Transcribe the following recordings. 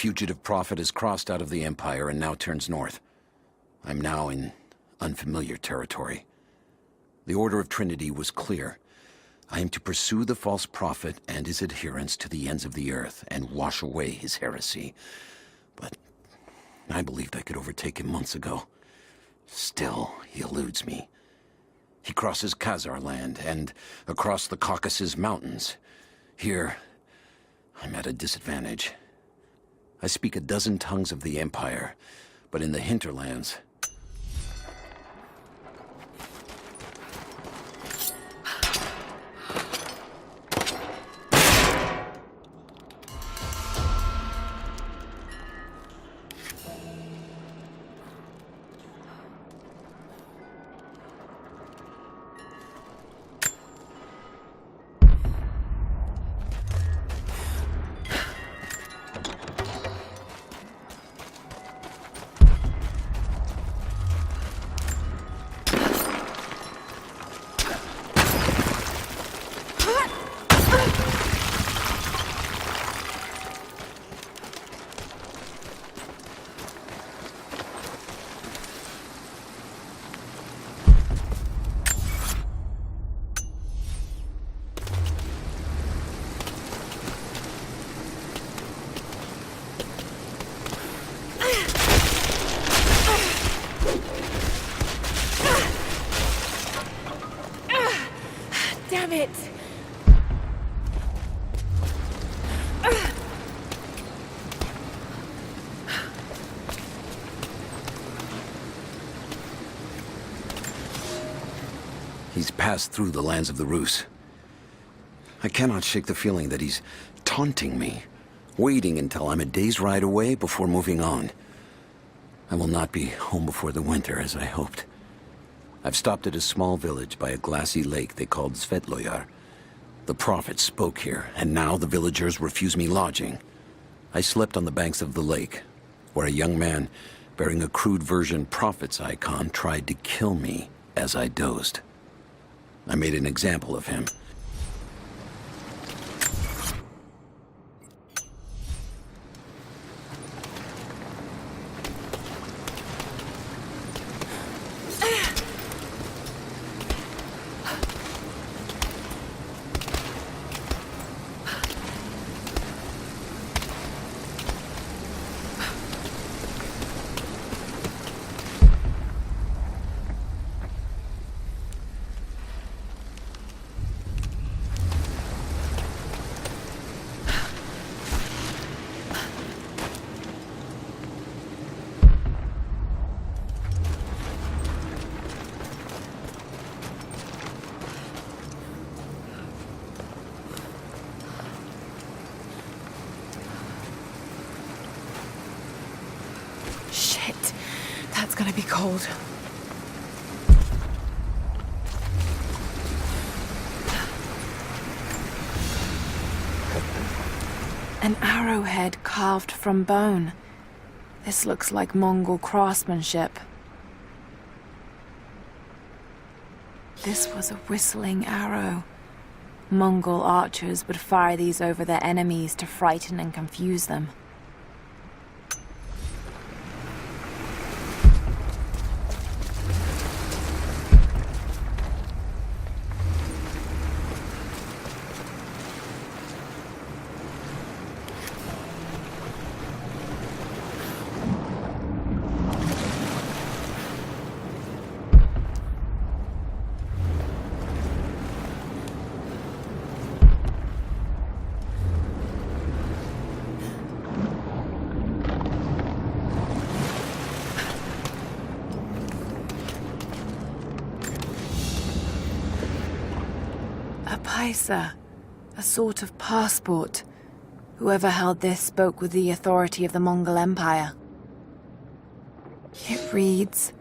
fugitive prophet has crossed out of the Empire and now turns north. I'm now in unfamiliar territory. The Order of Trinity was clear. I am to pursue the false prophet and his adherents to the ends of the earth and wash away his heresy. But I believed I could overtake him months ago. Still, he eludes me. He crosses Khazar land and across the Caucasus Mountains. Here, I'm at a disadvantage. I speak a dozen tongues of the Empire, but in the hinterlands... Damn it! He's passed through the lands of the Rus. I cannot shake the feeling that he's taunting me, waiting until I'm a day's ride away before moving on. I will not be home before the winter, as I hoped. I've stopped at a small village by a glassy lake they called Svetloyar. The prophet spoke here, and now the villagers refuse me lodging. I slept on the banks of the lake, where a young man bearing a crude version prophet's icon tried to kill me as I dozed. I made an example of him. Shit, that's gonna be cold. An arrowhead carved from bone. This looks like Mongol craftsmanship. This was a whistling arrow. Mongol archers would fire these over their enemies to frighten and confuse them. A paisa, a sort of passport. Whoever held this spoke with the authority of the Mongol Empire. It reads,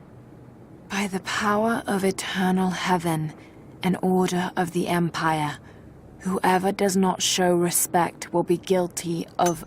"By the power of eternal heaven, an order of the Empire, whoever does not show respect will be guilty of..."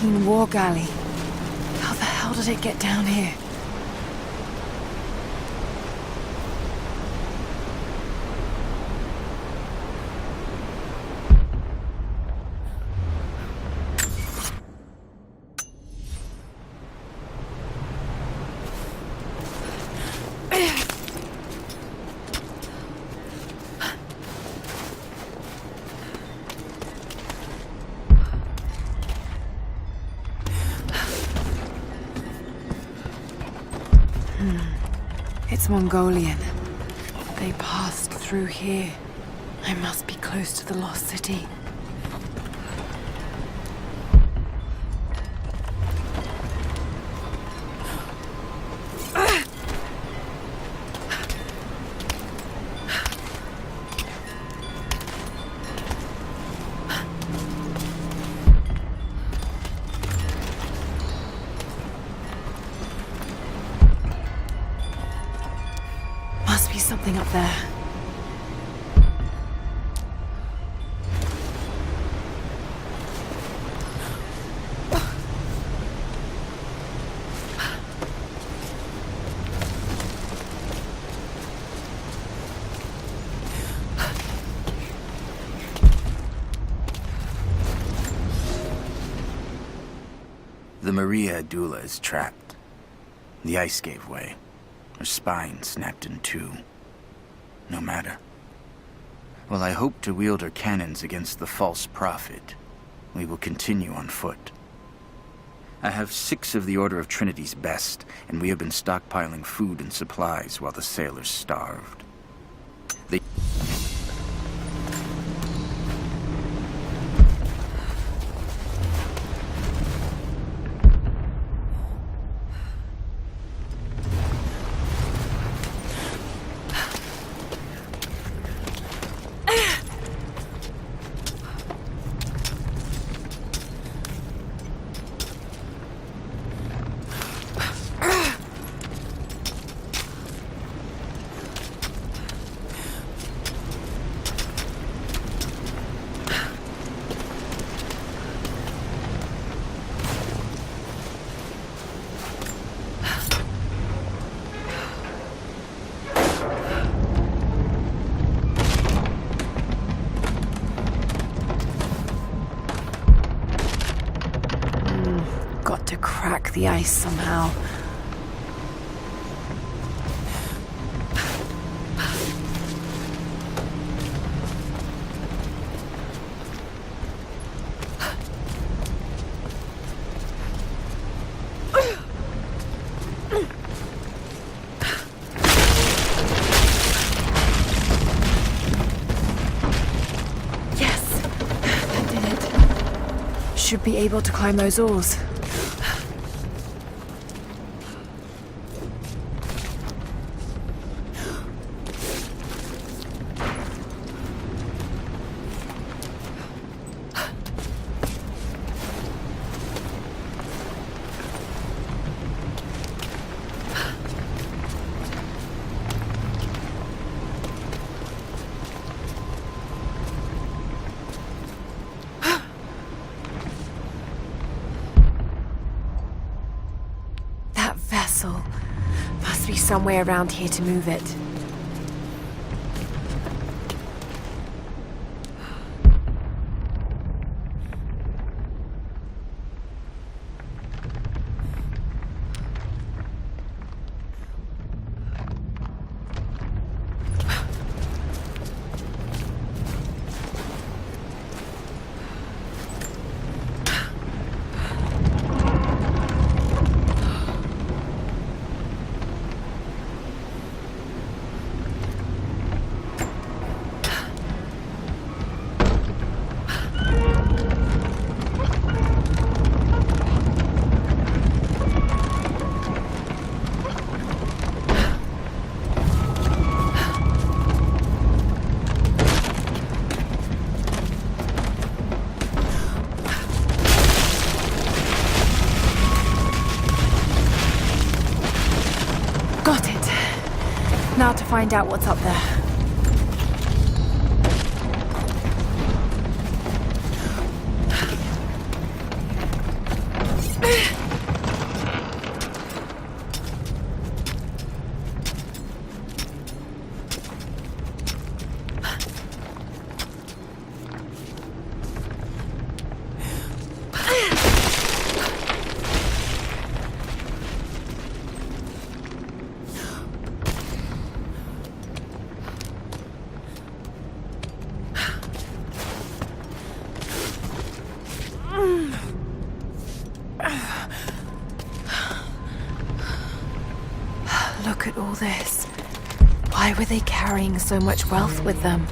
Byzantine war galley. How the hell did it get down here? It's Mongolian. They passed through here. I must be close to the lost city. Must be something up there. The Maria Adula is trapped. The ice gave way. Her spine snapped in two. No matter. While I hope to wield her cannons against the false prophet, we will continue on foot. I have 6 of the Order of Trinity's best, and we have been stockpiling food and supplies while the sailors starved. They... Got to crack the ice somehow. Yes, that did it. Should be able to climb those oars. Must be somewhere around here to move it. Got it. Now to find out what's up there. Look at all this. Why were they carrying so much wealth with them?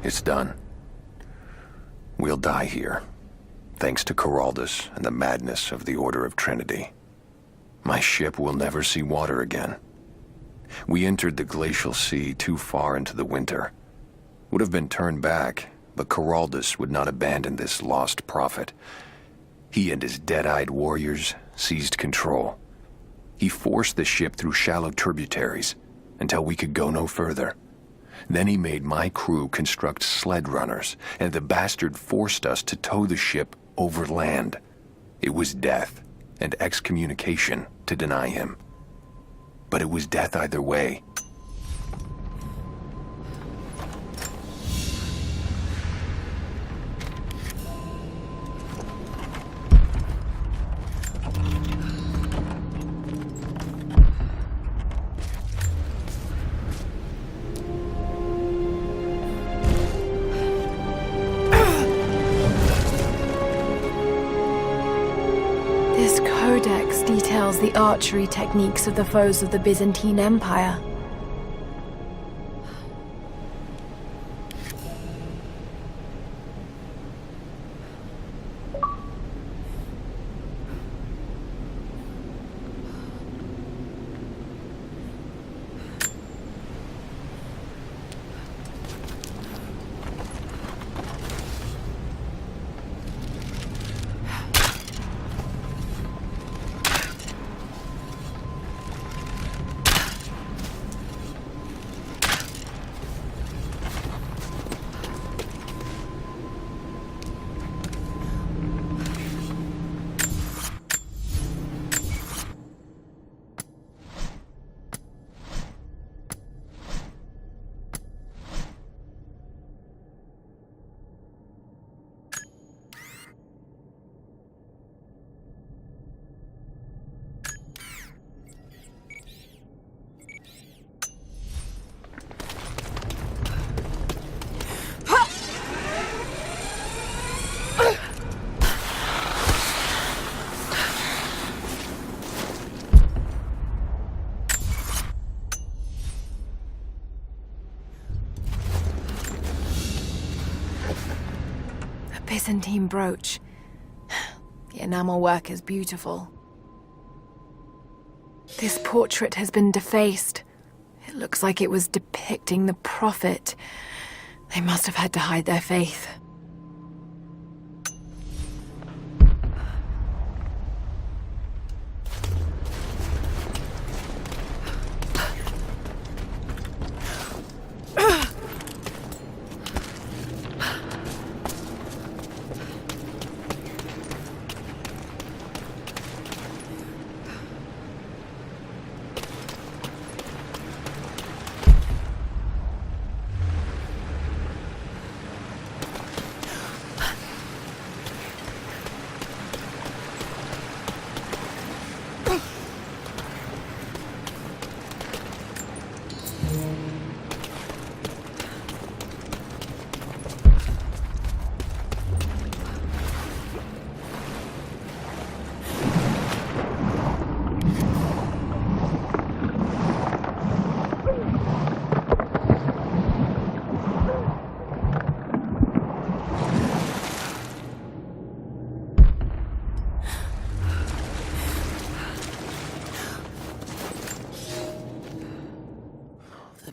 It's done. We'll die here, thanks to Coraldus and the madness of the Order of Trinity. My ship will never see water again. We entered the glacial sea too far into the winter. Would have been turned back, but Coraldus would not abandon this lost prophet. He and his dead-eyed warriors seized control. He forced the ship through shallow tributaries until we could go no further. Then he made my crew construct sled runners, and the bastard forced us to tow the ship over land. It was death and excommunication to deny him. But it was death either way. This codex details the archery techniques of the foes of the Byzantine Empire. Byzantine brooch. The enamel work is beautiful. This portrait has been defaced. It looks like it was depicting the prophet. They must have had to hide their faith.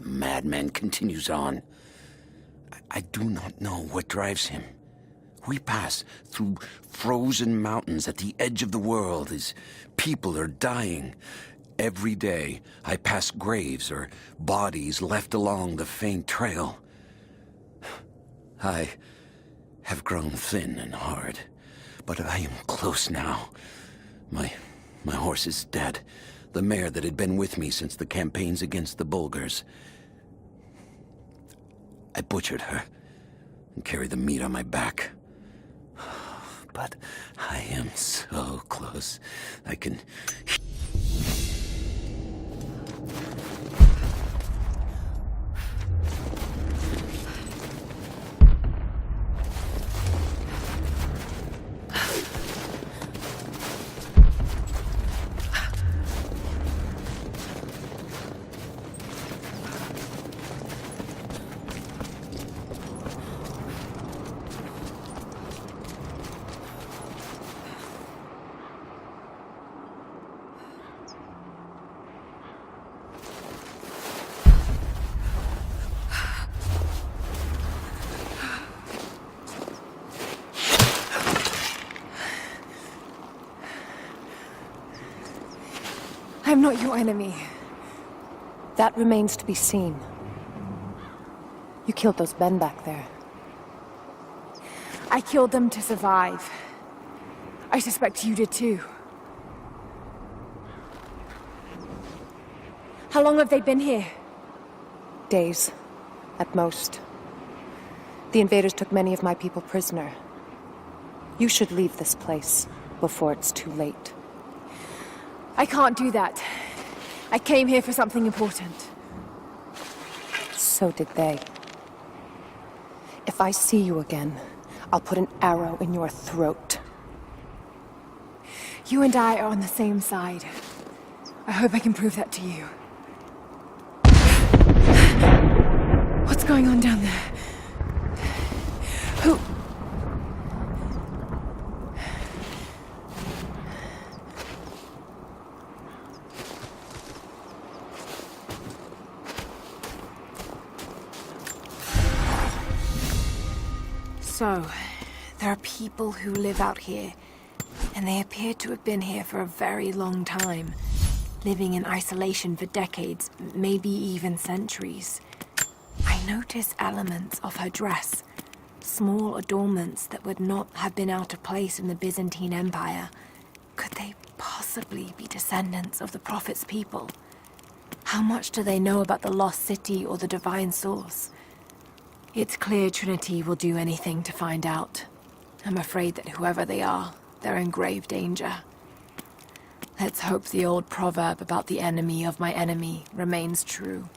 Madman continues on. I do not know what drives him. We pass through frozen mountains at the edge of the world as people are dying. Every day, I pass graves or bodies left along the faint trail. I have grown thin and hard, but I am close now. My horse is dead. The mare that had been with me since the campaigns against the Bulgars. I butchered her and carried the meat on my back. But I am so close. I can... I'm not your enemy. That remains to be seen. You killed those men back there. I killed them to survive. I suspect you did too. How long have they been here? Days, at most. The invaders took many of my people prisoner. You should leave this place before it's too late. I can't do that. I came here for something important. So did they. If I see you again, I'll put an arrow in your throat. You and I are on the same side. I hope I can prove that to you. What's going on down there? Who? So, there are people who live out here, and they appear to have been here for a very long time, living in isolation for decades, maybe even centuries. I notice elements of her dress, small adornments that would not have been out of place in the Byzantine Empire. Could they possibly be descendants of the Prophet's people? How much do they know about the lost city or the divine source? It's clear Trinity will do anything to find out. I'm afraid that whoever they are, they're in grave danger. Let's hope the old proverb about the enemy of my enemy remains true.